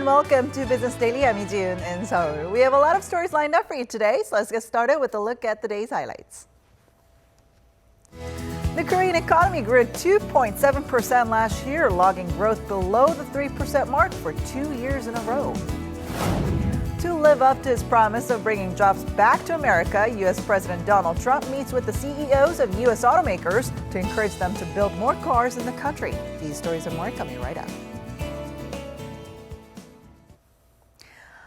welcome to Business Daily. I'm Ijun in Seoul. We have a lot of stories lined up for you today, so let's get started with a look at the day's highlights. The Korean economy grew 2.7% last year, logging growth below the 3% mark for 2 years in a row. To live up to his promise of bringing jobs back to America, U.S. President Donald Trump meets with the CEOs of U.S. automakers to encourage them to build more cars in the country. These stories and more coming right up.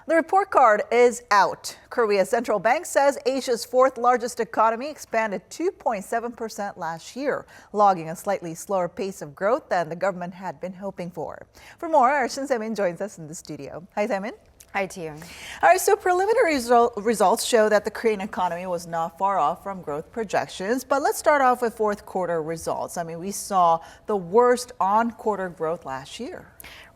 The report card is out. Korea's central bank says Asia's fourth largest economy expanded 2.7% last year, logging a slightly slower pace of growth than the government had been hoping for. For more, our Shin Se-min joins us in the studio. Hi, Se-min. Hi, Tia. All right, so preliminary results show that the Korean economy was not far off from growth projections. But let's start off with fourth quarter results. I mean, we saw the worst on-quarter growth last year.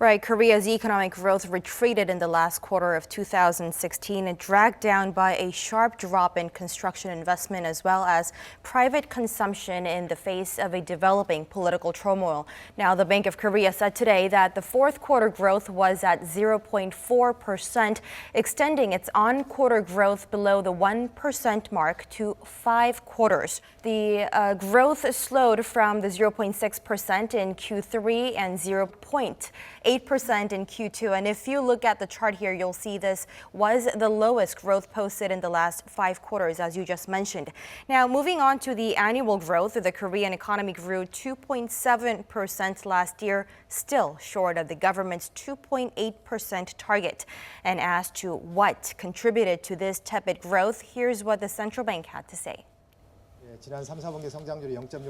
Right, Korea's economic growth retreated in the last quarter of 2016 and dragged down by a sharp drop in construction investment as well as private consumption in the face of a developing political turmoil. Now, the Bank of Korea said today that the fourth quarter growth was at 0.4%, extending its on-quarter growth below the 1% mark to 5 quarters. The growth slowed from the 0.6% in Q3 and 0.8% in Q2. And if you look at the chart here, you'll see this was the lowest growth posted in the last 5 quarters, as you just mentioned. Now, moving on to the annual growth, the Korean economy grew 2.7% last year, still short of the government's 2.8% target. And as to what contributed to this tepid growth, here's what the central bank had to say.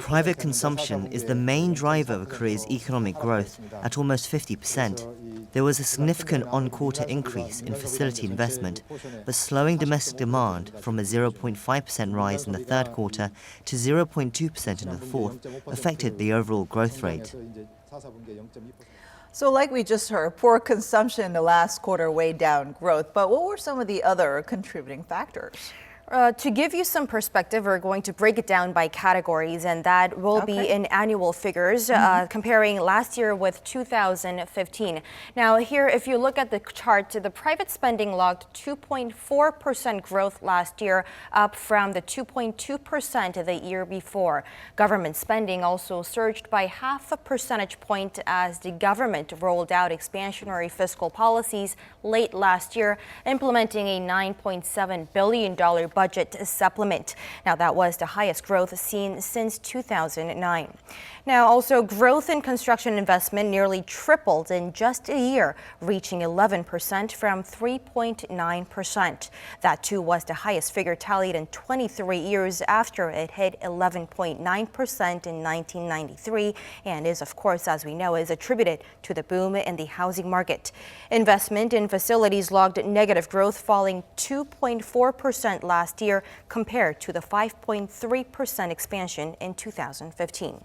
Private consumption is the main driver of Korea's economic growth at almost 50%. There was a significant on-quarter increase in facility investment, but slowing domestic demand from a 0.5% rise in the third quarter to 0.2% in the fourth affected the overall growth rate. So like we just heard, poor consumption in the last quarter weighed down growth. But what were some of the other contributing factors? To give you some perspective, we're going to break it down by categories, and that will be in annual figures, comparing last year with 2015. Now here, if you look at the chart, the private spending logged 2.4% growth last year, up from the 2.2% the year before. Government spending also surged by 0.5 percentage point as the government rolled out expansionary fiscal policies late last year, implementing a $9.7 billion budget supplement. Now, that was the highest growth seen since 2009. Now, also growth in construction investment nearly tripled in just a year, reaching 11% from 3.9%. That too was the highest figure tallied in 23 years after it hit 11.9% in 1993, and is, of course, as we know, is attributed to the boom in the housing market. Investment in facilities logged negative growth, falling 2.4% last year compared to the 5.3% expansion in 2015.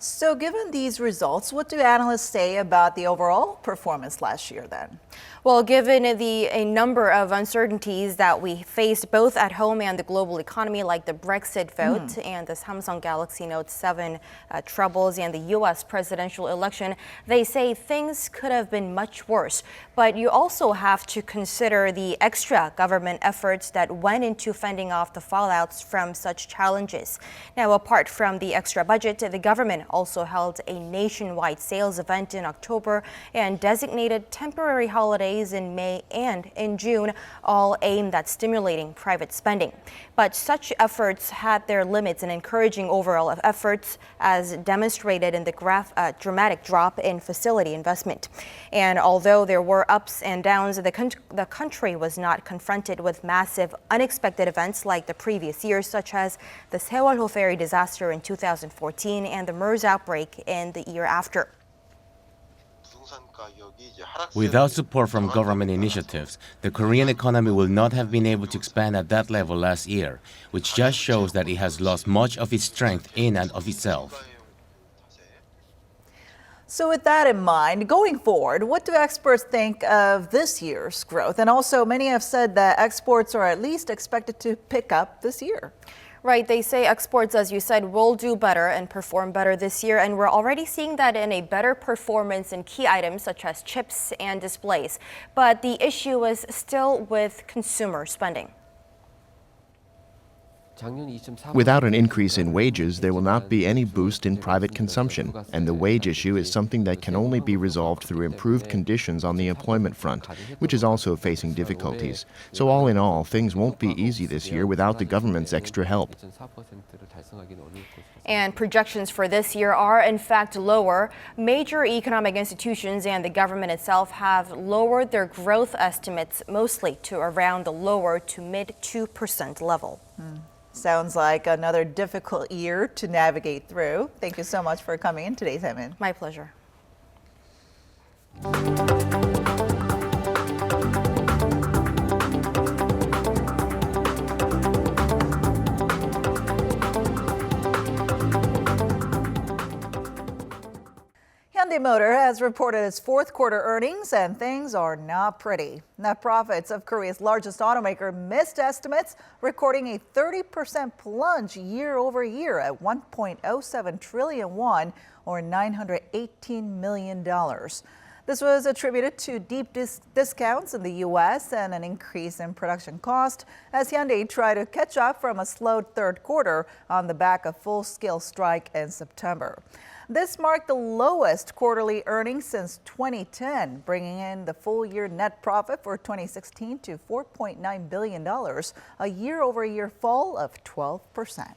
So given these results, what do analysts say about the overall performance last year then? Well, given a number of uncertainties that we faced both at home and the global economy, like the Brexit vote and the Samsung Galaxy Note 7 troubles and the U.S. presidential election, they say things could have been much worse. But you also have to consider the extra government efforts that went into fending off the fallouts from such challenges. Now, apart from the extra budget, the government also held a nationwide sales event in October and designated temporary holidays in May and in June, all aimed at stimulating private spending. But such efforts had their limits in encouraging overall efforts, as demonstrated in the dramatic drop in facility investment. And although there were ups and downs, the country was not confronted with massive unexpected events like the previous years, such as the Sewol-ho ferry disaster in 2014 and the MERS outbreak in the year after. Without support from government initiatives, the Korean economy will not have been able to expand at that level last year, which just shows that it has lost much of its strength in and of itself. So with that in mind, going forward, what do experts think of this year's growth? And also, many have said that exports are at least expected to pick up this year. Right, they say exports, as you said, will do better and perform better this year, and we're already seeing that in a better performance in key items such as chips and displays. But the issue is still with consumer spending. Without an increase in wages, there will not be any boost in private consumption, and the wage issue is something that can only be resolved through improved conditions on the employment front, which is also facing difficulties. So all in all, things won't be easy this year without the government's extra help. And projections for this year are in fact lower. Major economic institutions and the government itself have lowered their growth estimates mostly to around the lower to mid 2% level. Sounds like another difficult year to navigate through. Thank you so much for coming in today, Simon. My pleasure. Hyundai Motor has reported its fourth quarter earnings, and things are not pretty. Net profits of Korea's largest automaker missed estimates, recording a 30% plunge year over year at 1.07 trillion won, or $918 million. This was attributed to deep discounts in the U.S. and an increase in production cost as Hyundai tried to catch up from a slowed third quarter on the back of full-scale strike in September. This marked the lowest quarterly earnings since 2010, bringing in the full-year net profit for 2016 to $4.9 billion, a year-over-year fall of 12%.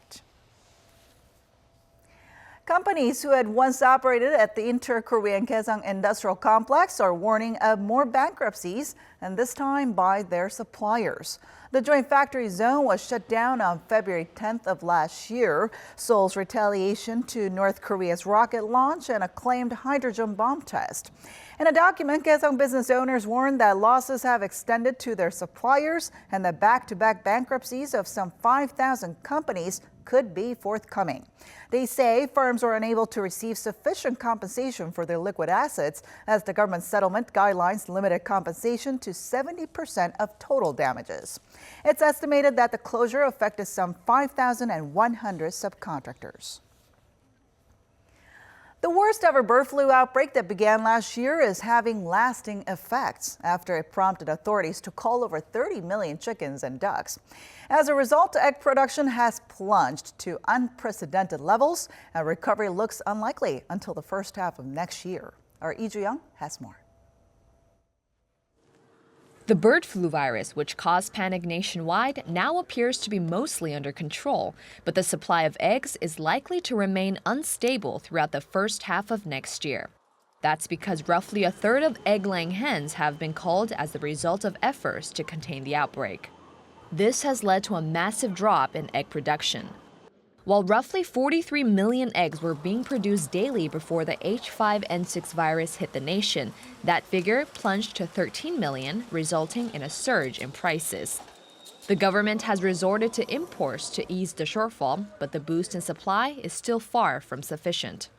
Companies who had once operated at the inter-Korean Kaesong industrial complex are warning of more bankruptcies, and this time by their suppliers. The joint factory zone was shut down on February 10th of last year, Seoul's retaliation to North Korea's rocket launch and a claimed hydrogen bomb test. In a document, Kaesong business owners warned that losses have extended to their suppliers and that back-to-back bankruptcies of some 5,000 companies could be forthcoming. They say firms were unable to receive sufficient compensation for their liquid assets as the government settlement guidelines limited compensation to 70% of total damages. It's estimated that the closure affected some 5,100 subcontractors. The worst ever bird flu outbreak that began last year is having lasting effects after it prompted authorities to cull over 30 million chickens and ducks. As a result, egg production has plunged to unprecedented levels, and recovery looks unlikely until the first half of next year. Our Lee Joo-young has more. The bird flu virus, which caused panic nationwide, now appears to be mostly under control, but the supply of eggs is likely to remain unstable throughout the first half of next year. That's because roughly a third of egg-laying hens have been culled as the result of efforts to contain the outbreak. This has led to a massive drop in egg production. While roughly 43 million eggs were being produced daily before the H5N6 virus hit the nation, that figure plunged to 13 million, resulting in a surge in prices. The government has resorted to imports to ease the shortfall, but the boost in supply is still far from sufficient.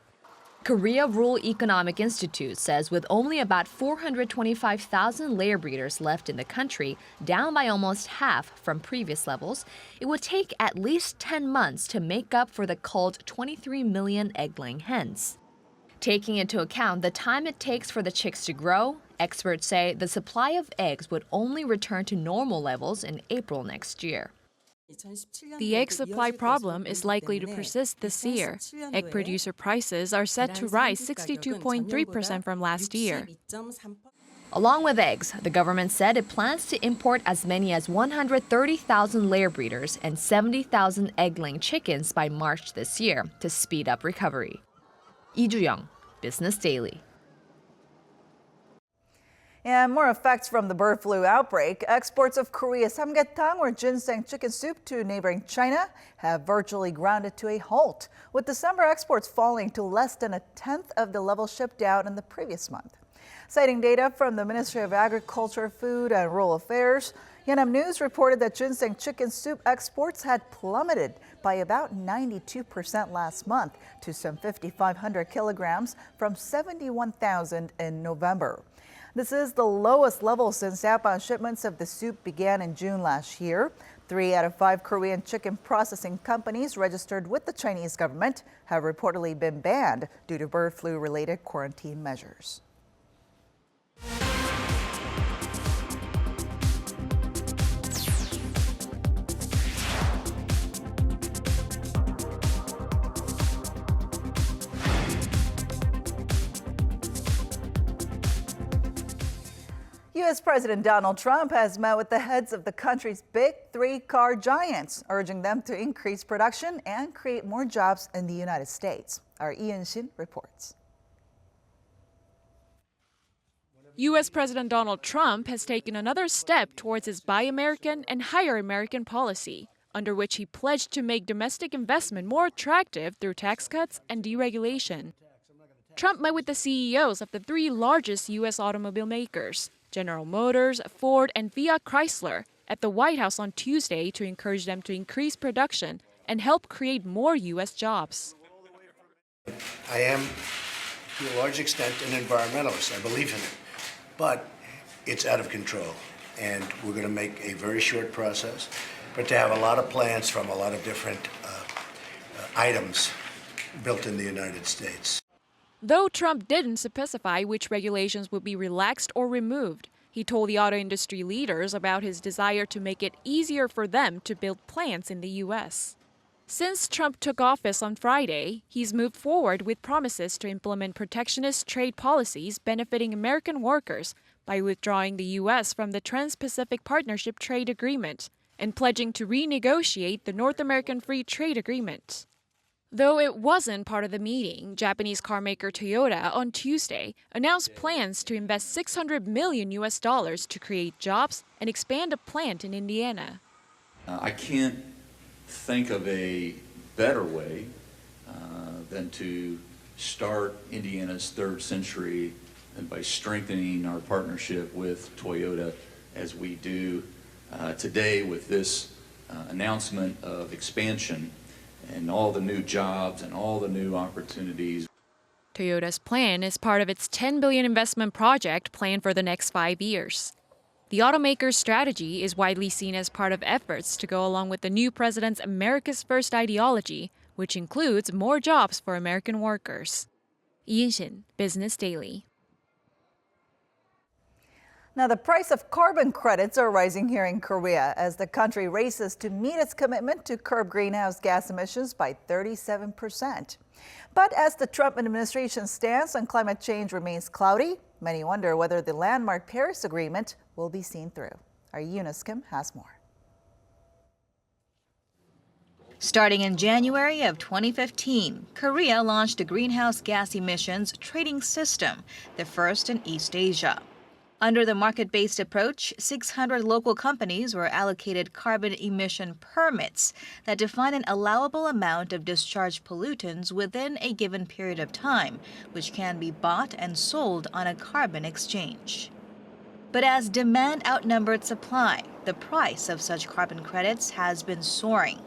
Korea Rural Economic Institute says with only about 425,000 layer breeders left in the country, down by almost half from previous levels, it would take at least 10 months to make up for the culled 23 million egg-laying hens. Taking into account the time it takes for the chicks to grow, experts say the supply of eggs would only return to normal levels in April next year. The egg supply problem is likely to persist this year. Egg producer prices are set to rise 62.3% from last year. Along with eggs, the government said it plans to import as many as 130,000 layer breeders and 70,000 egg-laying chickens by March this year to speed up recovery. Lee Joo-young, Business Daily. And more effects from the bird flu outbreak. Exports of Korea's samgyetang or ginseng chicken soup to neighboring China have virtually grounded to a halt, with December exports falling to less than a tenth of the level shipped out in the previous month. Citing data from the Ministry of Agriculture, Food and Rural Affairs, Yonhap News reported that ginseng chicken soup exports had plummeted by about 92% last month to some 5,500 kilograms from 71,000 in November. This is the lowest level since outbound shipments of the soup began in June last year. 3 out of 5 Korean chicken processing companies registered with the Chinese government have reportedly been banned due to bird flu-related quarantine measures. U.S. President Donald Trump has met with the heads of the country's big 3 car giants, urging them to increase production and create more jobs in the United States. Our Ian Shin reports. U.S. President Donald Trump has taken another step towards his Buy American and Hire American policy, under which he pledged to make domestic investment more attractive through tax cuts and deregulation. Trump met with the CEOs of the 3 largest U.S. automobile makers, General Motors, Ford, and Fiat Chrysler, at the White House on Tuesday to encourage them to increase production and help create more U.S. jobs. I am, to a large extent, an environmentalist. I believe in it. But it's out of control, and we're going to make a very short process, but to have a lot of plants from a lot of different items built in the United States. Though Trump didn't specify which regulations would be relaxed or removed, he told the auto industry leaders about his desire to make it easier for them to build plants in the U.S. Since Trump took office on Friday, he's moved forward with promises to implement protectionist trade policies benefiting American workers by withdrawing the U.S. from the Trans-Pacific Partnership Trade Agreement and pledging to renegotiate the North American Free Trade Agreement. Though it wasn't part of the meeting, Japanese carmaker Toyota on Tuesday announced plans to invest $600 million to create jobs and expand a plant in Indiana. I can't think of a better way than to start Indiana's 3rd century and by strengthening our partnership with Toyota as we do today with this announcement of expansion and all the new jobs and all the new opportunities. Toyota's plan is part of its $10 billion investment project planned for the next 5 years. The automaker's strategy is widely seen as part of efforts to go along with the new president's America's First ideology, which includes more jobs for American workers. Ian Shin, Business Daily. Now, the price of carbon credits are rising here in Korea as the country races to meet its commitment to curb greenhouse gas emissions by 37%. But as the Trump administration's stance on climate change remains cloudy, many wonder whether the landmark Paris Agreement will be seen through. Our Eunice Kim has more. Starting in January of 2015, Korea launched a greenhouse gas emissions trading system, the first in East Asia. Under the market-based approach, 600 local companies were allocated carbon emission permits that define an allowable amount of discharged pollutants within a given period of time, which can be bought and sold on a carbon exchange. But as demand outnumbered supply, the price of such carbon credits has been soaring.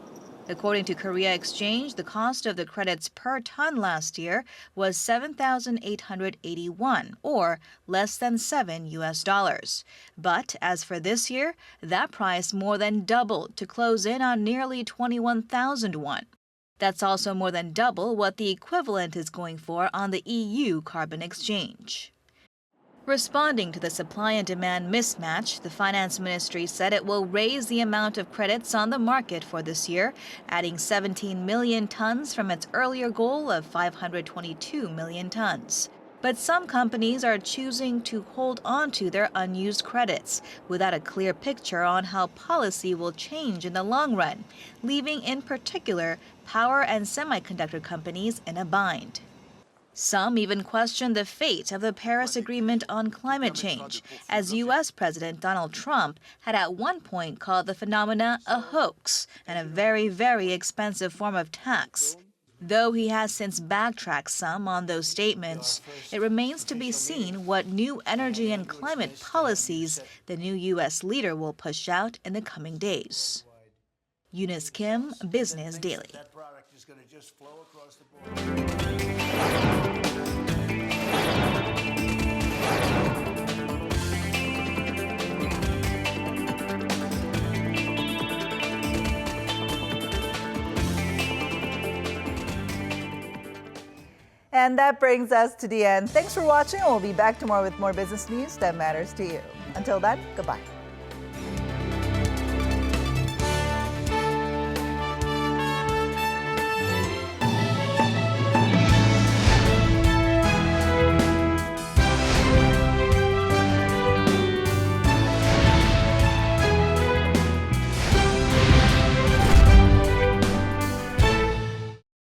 According to Korea Exchange, the cost of the credits per ton last year was 7,881, or less than $7. But as for this year, that price more than doubled to close in on nearly 21,000 won. That's also more than double what the equivalent is going for on the EU carbon exchange. Responding to the supply and demand mismatch, the finance ministry said it will raise the amount of credits on the market for this year, adding 17 million tons from its earlier goal of 522 million tons. But some companies are choosing to hold on to their unused credits without a clear picture on how policy will change in the long run, leaving in particular power and semiconductor companies in a bind. Some even question the fate of the Paris Agreement on climate change, as U.S. President Donald Trump had at one point called the phenomena a hoax and a very, very expensive form of tax. Though he has since backtracked some on those statements, it remains to be seen what new energy and climate policies the new U.S. leader will push out in the coming days. Eunice Kim, Business Daily. And that brings us to the end. Thanks for watching. We'll be back tomorrow with more business news that matters to you. Until then, goodbye.